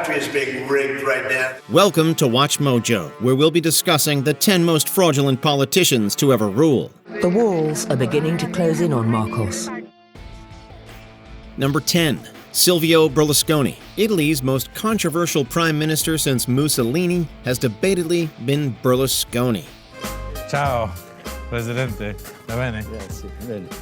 country is being rigged right now. Welcome to Watch Mojo, where we'll be discussing the 10 most fraudulent politicians to ever rule. The walls are beginning to close in on Marcos. Number 10. Silvio Berlusconi. Italy's most controversial prime minister since Mussolini has debatedly been Berlusconi. Ciao, Presidente. Va bene? Yes,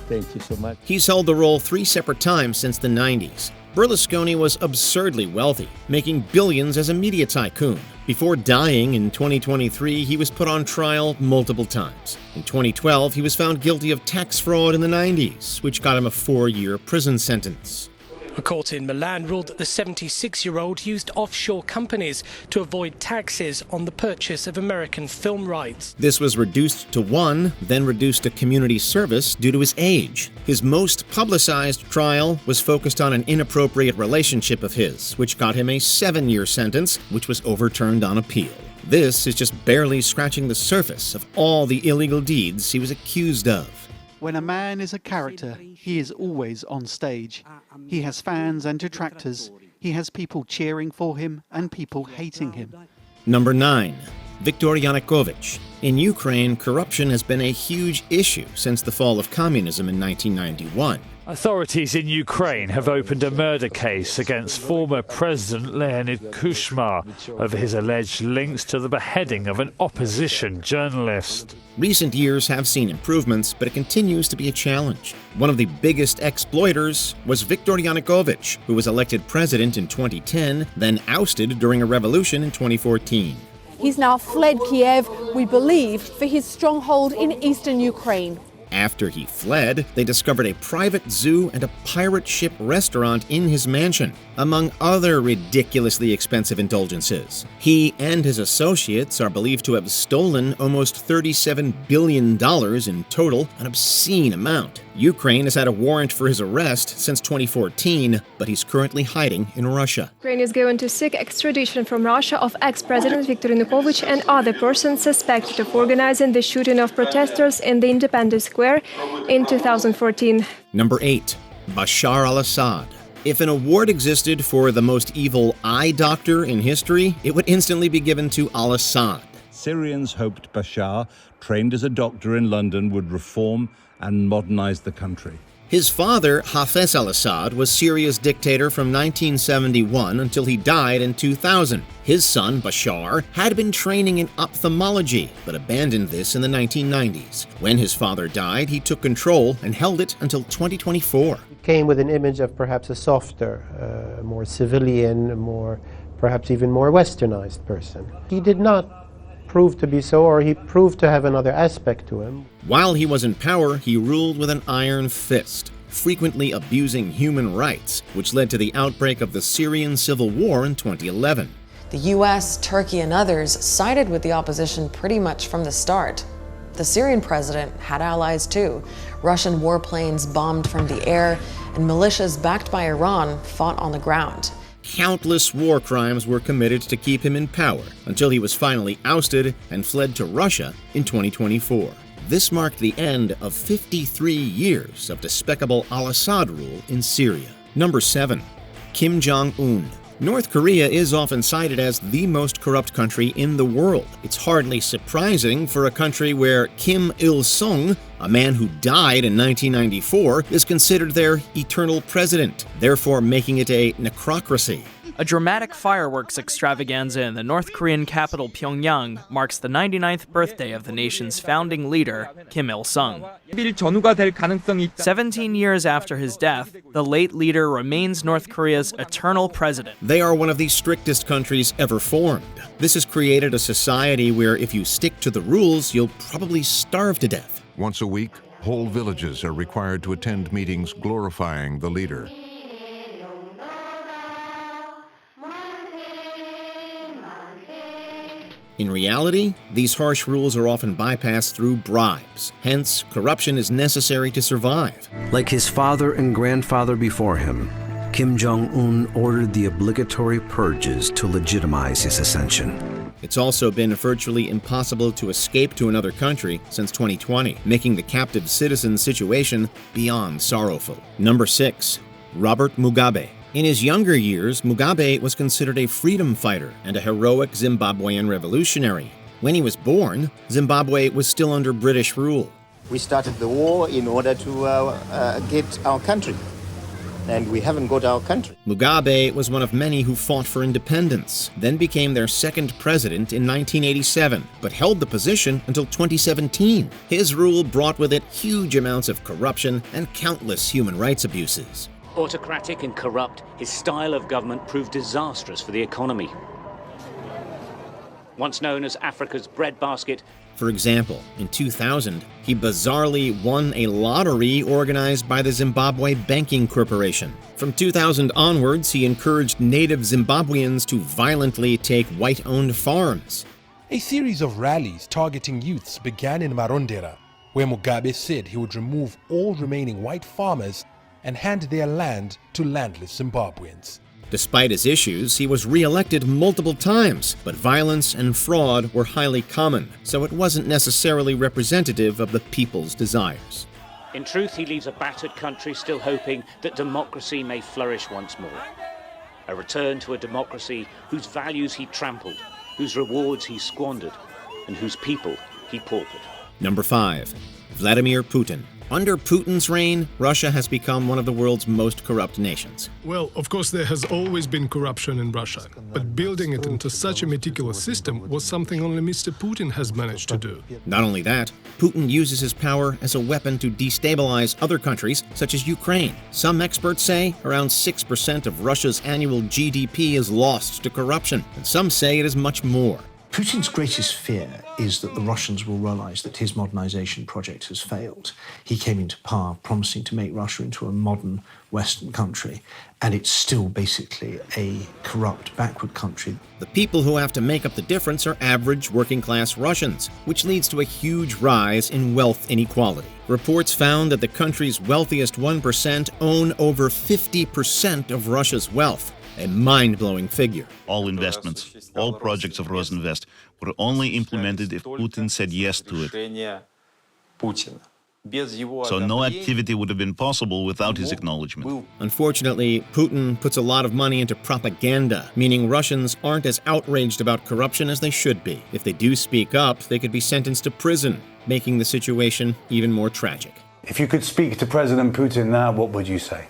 thank you so much. He's held the role 3 separate times since the 90s. Berlusconi was absurdly wealthy, making billions as a media tycoon. Before dying in 2023, he was put on trial multiple times. In 2012, he was found guilty of tax fraud in the 90s, which got him a 4-year prison sentence. A court in Milan ruled that the 76-year-old used offshore companies to avoid taxes on the purchase of American film rights. This was reduced to 1, then reduced to community service due to his age. His most publicized trial was focused on an inappropriate relationship of his, which got him a 7-year sentence, which was overturned on appeal. This is just barely scratching the surface of all the illegal deeds he was accused of. When a man is a character, he is always on stage. He has fans and detractors. He has people cheering for him and people hating him. Number 9. Viktor Yanukovych. In Ukraine, corruption has been a huge issue since the fall of communism in 1991. Authorities in Ukraine have opened a murder case against former President Leonid Kuchma over his alleged links to the beheading of an opposition journalist. Recent years have seen improvements, but it continues to be a challenge. One of the biggest exploiters was Viktor Yanukovych, who was elected president in 2010, then ousted during a revolution in 2014. He's now fled Kiev, we believe, for his stronghold in eastern Ukraine. After he fled, they discovered a private zoo and a pirate ship restaurant in his mansion, among other ridiculously expensive indulgences. He and his associates are believed to have stolen almost $37 billion in total, an obscene amount. Ukraine has had a warrant for his arrest since 2014, but he's currently hiding in Russia. Ukraine is going to seek extradition from Russia of ex-president Viktor Yanukovych and other persons suspected of organizing the shooting of protesters in the Independence Square in 2014. Number 8. Bashar al-Assad. If an award existed for the most evil eye doctor in history, it would instantly be given to al-Assad. Syrians hoped Bashar, trained as a doctor in London, would reform and modernize the country. His father, Hafez al-Assad, was Syria's dictator from 1971 until he died in 2000. His son, Bashar, had been training in ophthalmology, but abandoned this in the 1990s. When his father died, he took control and held it until 2024. He came with an image of perhaps a softer, more civilian, perhaps even more westernized person. He did not prove to be so, or he proved to have another aspect to him. While he was in power, he ruled with an iron fist, frequently abusing human rights, which led to the outbreak of the Syrian civil war in 2011. The US, Turkey, and others sided with the opposition pretty much from the start. The Syrian president had allies too. Russian warplanes bombed from the air, and militias backed by Iran fought on the ground. Countless war crimes were committed to keep him in power until he was finally ousted and fled to Russia in 2024. This marked the end of 53 years of despicable al-Assad rule in Syria. Number 7. Kim Jong-un. North Korea is often cited as the most corrupt country in the world. It's hardly surprising for a country where Kim Il-sung, a man who died in 1994, is considered their eternal president, therefore making it a necrocracy. A dramatic fireworks extravaganza in the North Korean capital Pyongyang marks the 99th birthday of the nation's founding leader, Kim Il-sung. 17 years after his death, the late leader remains North Korea's eternal president. They are one of the strictest countries ever formed. This has created a society where if you stick to the rules, you'll probably starve to death. Once a week, whole villages are required to attend meetings glorifying the leader. In reality, these harsh rules are often bypassed through bribes. Hence, corruption is necessary to survive. Like his father and grandfather before him, Kim Jong-un ordered the obligatory purges to legitimize his ascension. It's also been virtually impossible to escape to another country since 2020, making the captive citizen situation beyond sorrowful. Number 6. Robert Mugabe. In his younger years, Mugabe was considered a freedom fighter and a heroic Zimbabwean revolutionary. When he was born, Zimbabwe was still under British rule. We started the war in order to get our country, and we haven't got our country. Mugabe was one of many who fought for independence, then became their second president in 1987, but held the position until 2017. His rule brought with it huge amounts of corruption and countless human rights abuses. Autocratic and corrupt, his style of government proved disastrous for the economy. Once known as Africa's breadbasket. For example, in 2000, he bizarrely won a lottery organized by the Zimbabwe Banking Corporation. From 2000 onwards, he encouraged native Zimbabweans to violently take white-owned farms. A series of rallies targeting youths began in Marondera, where Mugabe said he would remove all remaining white farmers and hand their land to landless Zimbabweans. Despite his issues, he was re-elected multiple times, but violence and fraud were highly common, so it wasn't necessarily representative of the people's desires. In truth, he leaves a battered country still hoping that democracy may flourish once more. A return to a democracy whose values he trampled, whose rewards he squandered, and whose people he paupered. Number 5. Vladimir Putin. Under Putin's reign, Russia has become one of the world's most corrupt nations. Well, of course, there has always been corruption in Russia, but building it into such a meticulous system was something only Mr. Putin has managed to do. Not only that, Putin uses his power as a weapon to destabilize other countries, such as Ukraine. Some experts say around 6% of Russia's annual GDP is lost to corruption, and some say it is much more. Putin's greatest fear is that the Russians will realize that his modernization project has failed. He came into power promising to make Russia into a modern Western country, and it's still basically a corrupt, backward country. The people who have to make up the difference are average working-class Russians, which leads to a huge rise in wealth inequality. Reports found that the country's wealthiest 1% own over 50% of Russia's wealth. A mind-blowing figure. All investments, all projects of Rosinvest were only implemented if Putin said yes to it. So no activity would have been possible without his acknowledgement. Unfortunately, Putin puts a lot of money into propaganda, meaning Russians aren't as outraged about corruption as they should be. If they do speak up, they could be sentenced to prison, making the situation even more tragic. If you could speak to President Putin now, what would you say?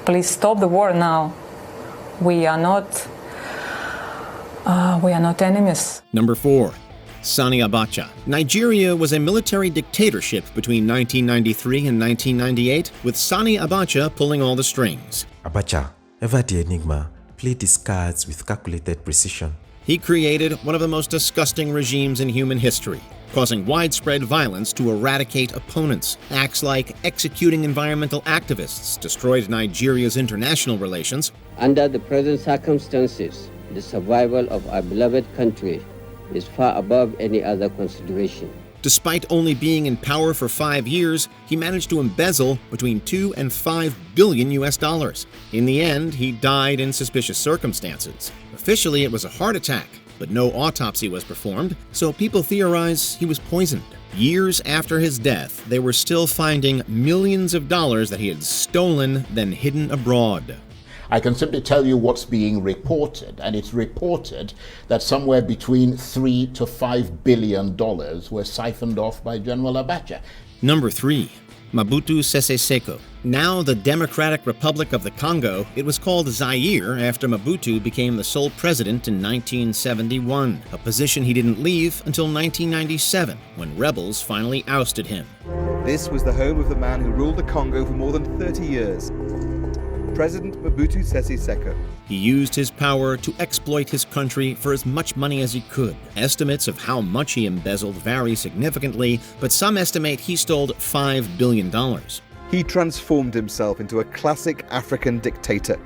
Please stop the war now. We are not enemies. Number 4. Sani Abacha. Nigeria was a military dictatorship between 1993 and 1998, with Sani Abacha pulling all the strings. Abacha, ever the enigma, played his cards with calculated precision. He created one of the most disgusting regimes in human history, causing widespread violence to eradicate opponents. Acts like executing environmental activists destroyed Nigeria's international relations. Under the present circumstances, the survival of our beloved country is far above any other consideration. Despite only being in power for 5 years, he managed to embezzle between $2 and $5 billion US. In the end, he died in suspicious circumstances. Officially, it was a heart attack, but no autopsy was performed, so people theorize he was poisoned. Years after his death, they were still finding millions of dollars that he had stolen, then hidden abroad. I can simply tell you what's being reported, and it's reported that somewhere between $3 to $5 billion were siphoned off by General Abacha. Number 3. Mobutu Sese Seko. Now the Democratic Republic of the Congo, it was called Zaire after Mobutu became the sole president in 1971, a position he didn't leave until 1997, when rebels finally ousted him. This was the home of the man who ruled the Congo for more than 30 years. President Mobutu Sese Seko. He used his power to exploit his country for as much money as he could. Estimates of how much he embezzled vary significantly, but some estimate he stole $5 billion. He transformed himself into a classic African dictator.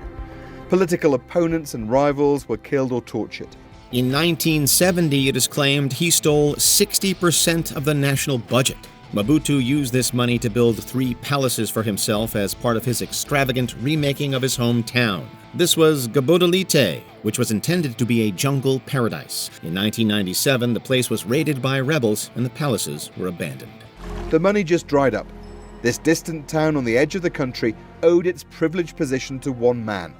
Political opponents and rivals were killed or tortured. In 1970, it is claimed he stole 60% of the national budget. Mobutu used this money to build 3 palaces for himself as part of his extravagant remaking of his hometown. This was Gabodolite, which was intended to be a jungle paradise. In 1997, the place was raided by rebels and the palaces were abandoned. The money just dried up. This distant town on the edge of the country owed its privileged position to one man,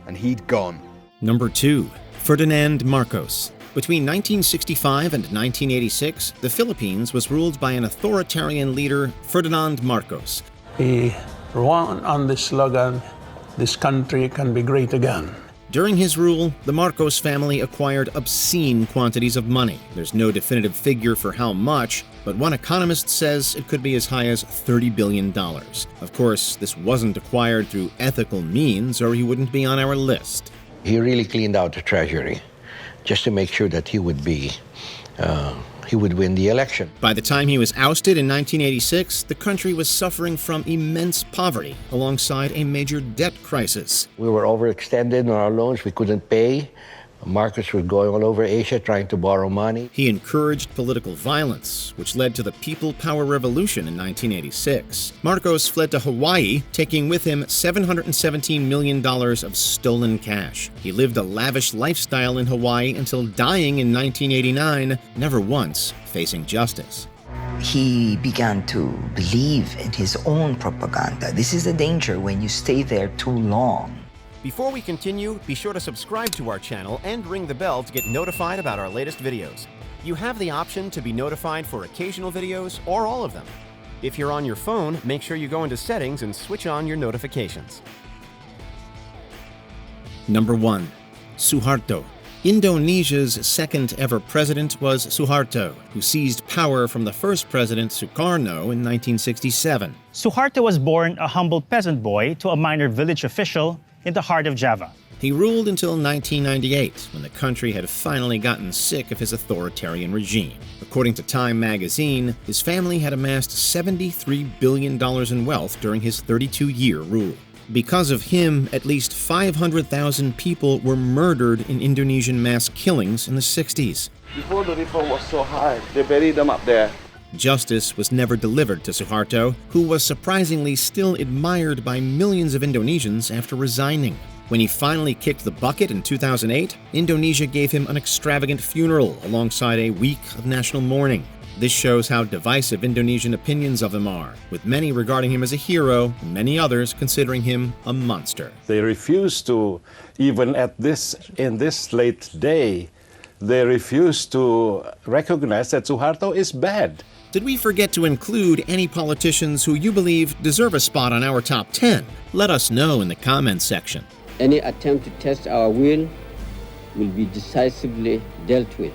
and he'd gone. Number 2. Ferdinand Marcos. Between 1965 and 1986, the Philippines was ruled by an authoritarian leader, Ferdinand Marcos. He won on the slogan, "This country can be great again." During his rule, the Marcos family acquired obscene quantities of money. There's no definitive figure for how much, but one economist says it could be as high as $30 billion. Of course, this wasn't acquired through ethical means, or he wouldn't be on our list. He really cleaned out the treasury just to make sure that he would win the election. By the time he was ousted in 1986, the country was suffering from immense poverty alongside a major debt crisis. We were overextended on our loans we couldn't pay. Markets were going all over Asia trying to borrow money. He encouraged political violence, which led to the People Power Revolution in 1986. Marcos fled to Hawaii, taking with him $717 million of stolen cash. He lived a lavish lifestyle in Hawaii until dying in 1989, never once facing justice. He began to believe in his own propaganda. This is the danger when you stay there too long. Before we continue, be sure to subscribe to our channel and ring the bell to get notified about our latest videos. You have the option to be notified for occasional videos or all of them. If you're on your phone, make sure you go into settings and switch on your notifications. Number 1. Suharto. Indonesia's second ever president was Suharto, who seized power from the first president, Sukarno, in 1967. Suharto was born a humble peasant boy to a minor village official in the heart of Java. He ruled until 1998, when the country had finally gotten sick of his authoritarian regime. According to Time magazine, his family had amassed $73 billion in wealth during his 32-year rule. Because of him, at least 500,000 people were murdered in Indonesian mass killings in the 60s. Before the river was so high, they buried them up there. Justice was never delivered to Suharto, who was surprisingly still admired by millions of Indonesians after resigning. When he finally kicked the bucket in 2008, Indonesia gave him an extravagant funeral alongside a week of national mourning. This shows how divisive Indonesian opinions of him are, with many regarding him as a hero and many others considering him a monster. They refuse to, even in this late day, they refuse to recognize that Suharto is bad. Did we forget to include any politicians who you believe deserve a spot on our top 10? Let us know in the comments section. Any attempt to test our will be decisively dealt with.